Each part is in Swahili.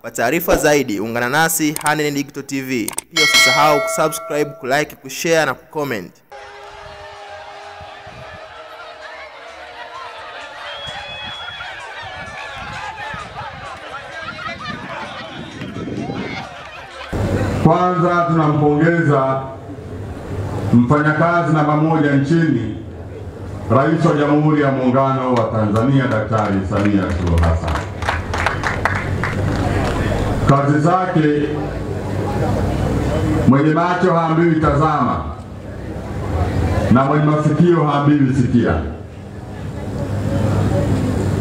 Kwa taarifa zaidi ungana nasi Handeni Digital TV. Pia usisahau kusubscribe, kulike, kushare na kucomment. Kwanza tunampongeza mfanyakazi namba 1 nchini, Rais wa Jamhuri ya Muungano wa Tanzania Daktari Samia Suluhu Hassan. Kazi zake mwenye macho haambiwi tazama na mwenye masikio haambiwi sikia.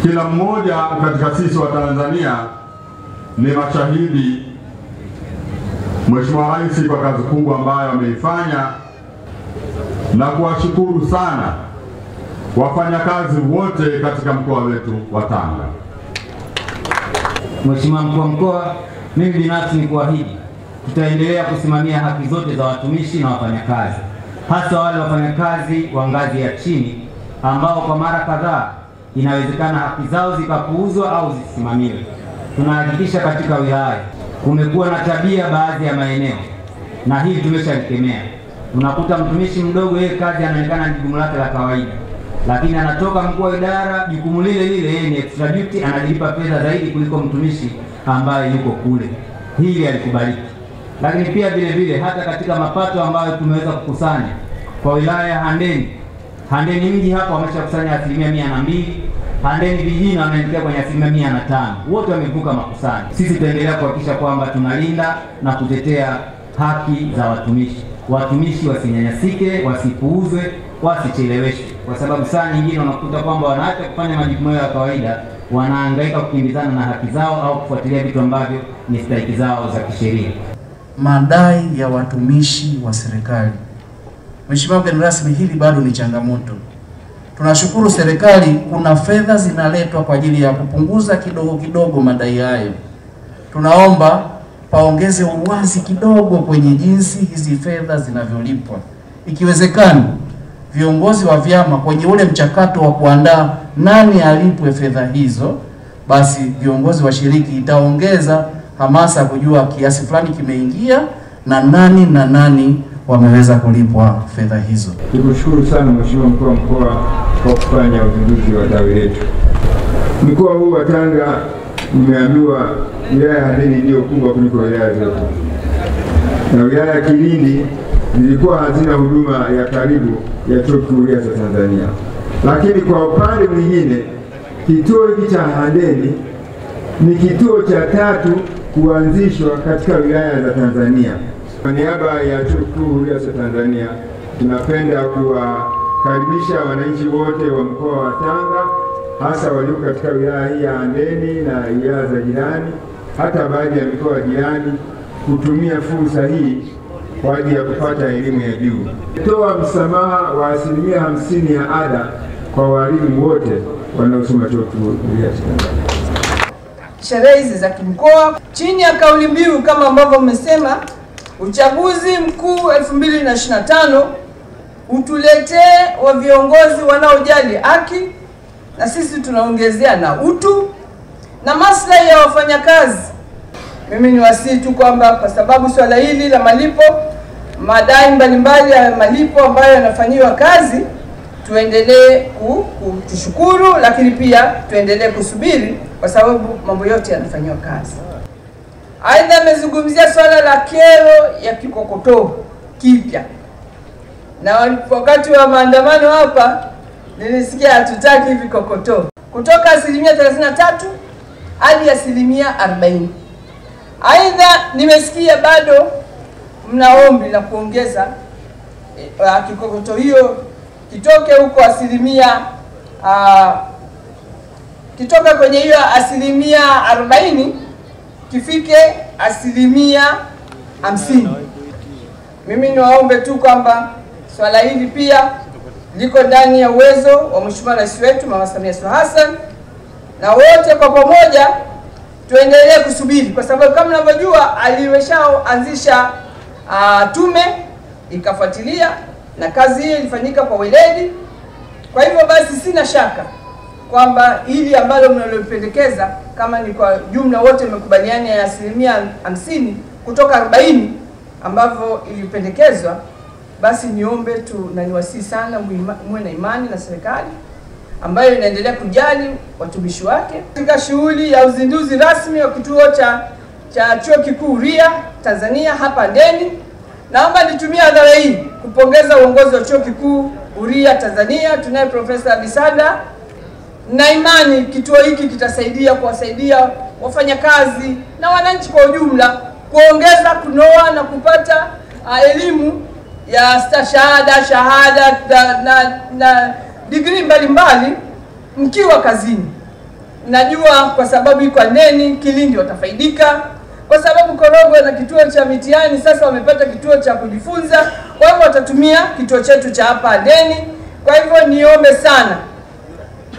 Kila mmoja katika sisi wa Tanzania ni mashahidi Mheshimiwa Rais kwa kazi kubwa ambayo ameifanya, na kuwashukuru sana wafanyakazi wote katika mkoa wetu wa Tanga. Mheshimiwa Mkuu wa Mkoa, mimi binafsi ni kuahidi tutaendelea kusimamia haki zote za watumishi na wafanyakazi, hasa wale wafanyakazi wa ngazi ya chini ambao kwa mara kadhaa inawezekana haki zao zikapuuzwa au zisisimamiwe. Tunahakikisha katika wilaya kumekuwa na tabia baadhi ya maeneo, na hii tumeshalikemea. Unakuta mtumishi mdogo yeye kazi anaonekana jukumu lake la kawaida, lakini anatoka mkuu wa idara jukumu lile yeye ni extra duty, analipa fedha zaidi kuliko mtumishi ambaye yuko kule. Hili halikubaliki. Lakini pia vile vile hata katika mapato ambayo tumeweza kukusanya kwa wilaya ya Handeni mji hapa wameshakusanya 102%, Handeni vijijini wanaelekea kwenye 105%. Wote wamevuka makusanyo. Sisi tutaendelea kuhakikisha kwamba tunalinda na kutetea haki za watumishi. Watumishi wasinyanyasike, wasipuuzwe, wasicheleweshwe, kwa sababu saa nyingine unakuta kwamba wanaacha kufanya majukumu yao ya kawaida, wanahangaika kukimbizana na haki zao au kufuatilia vitu ambavyo ni stahiki zao za kisheria. Madai ya watumishi wa serikali. Mheshimiwa mgeni rasmi, hili bado ni changamoto. Tunashukuru serikali kuna fedha zinaletwa kwa ajili ya kupunguza kidogo kidogo madai hayo. Tunaomba paongeze uwazi kidogo kwenye jinsi hizi fedha zinavyolipwa. Ikiwezekana viongozi wa vyama kwenye ule mchakato wa kuandaa nani alipwe fedha hizo, basi viongozi washiriki itaongeza hamasa kujua kiasi fulani kimeingia na nani wameweza kulipwa fedha hizo. Nikushukuru sana Mheshimiwa Mkuu wa Mkoa kwa kufanya uzinduzi wa tawi letu. Mkoa huu wa Tanga nimeambiwa wilaya ya Handeni ndio kubwa kuliko wilaya zote, na wilaya ya Kilindi zilikuwa hazina huduma ya karibu ya chuo kikuu cha Tanzania. Lakini kwa upande mwingine kituo hiki cha Handeni ni kituo cha 3 kuanzishwa katika wilaya za Tanzania. Kwa niaba ya chuo kikuu cha Tanzania tunapenda kuwakaribisha wananchi wote wa mkoa wa Tanga, hasa walio katika wilaya hii ya Handeni na wilaya za jirani, hata baadhi ya mikoa jirani, kutumia fursa hii kwa ajili ya kupata elimu ya juu. Toa msamaha wa 50% ya ada kwa walimu wote wanaosoma chuo kikuu cha Tanzania. Sherehe hizi za kimkoa chini ya kauli mbiu kama ambavyo mmesema, uchaguzi mkuu 2025 utuletee wa viongozi wanaojali haki, na sisi tunaongezea na utu na maslahi ya wafanyakazi. Mimi ni wasihi tu kwamba kwa sababu swala hili la malipo, madai mbalimbali ya malipo ambayo yanafanyiwa kazi, tuendelee kushukuru, lakini pia tuendelee kusubiri kwa sababu mambo yote yanafanywa kazi. Aidha amezungumzia swala la kero ya kikokotoo kipya, na wakati wa maandamano hapa nilisikia hatutaki vikokotoo, kutoka 33% hadi 40%. Aidha nimesikia bado mnaombi la kuongeza kikokotoo hiyo kitoke huko kitoka kwenye hiyo 40% kifike 50%. Mimi niwaombe tu kwamba swala hili pia liko ndani ya uwezo wa Mheshimiwa Rais wetu Mama Samia Suluhu Hassan, na wote kwa pamoja tuendelee kusubiri, kwa sababu kama mnavyojua aliweshaanzisha tume ikafuatilia na kazi hiyo ilifanyika kwa weledi. Kwa hivyo basi sina shaka kwamba hili ambalo mnalopendekeza kama ni kwa jumla wote mmekubaliana ya 50% kutoka 40 ambavyo ilipendekezwa, basi niombe tu na niwasihi sana muwe na imani na serikali ambayo inaendelea kujali watumishi wake. Katika shughuli ya uzinduzi rasmi wa kituo cha Chuo Kikuu Huria Tanzania hapa Handeni, naomba nitumie hadhara hii kupongeza uongozi wa Chuo Kikuu Huria Tanzania. Tunaye Profesa Bisanda, na imani kituo hiki kitasaidia kuwasaidia wafanyakazi na wananchi kwa ujumla kuongeza, kunoa na kupata elimu ya stashahada, shahada na degree mbalimbali mkiwa kazini. Najua kwa sababu iko Handeni, Kilindi watafaidika, kwa sababu Korogwe na kituo cha mitihani sasa wamepata kituo cha kujifunza, kwa hivyo watatumia kituo chetu cha hapa Handeni. Kwa hivyo niombe sana,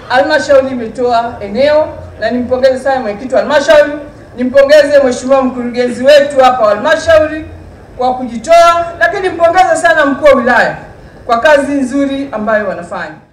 halmashauri imetoa eneo, na nimpongeze sana mwenyekiti wa halmashauri, nimpongeze mheshimiwa mkurugenzi wetu hapa wa halmashauri kwa kujitoa, lakini nimpongeze sana mkuu wa wilaya kwa kazi nzuri ambayo wanafanya.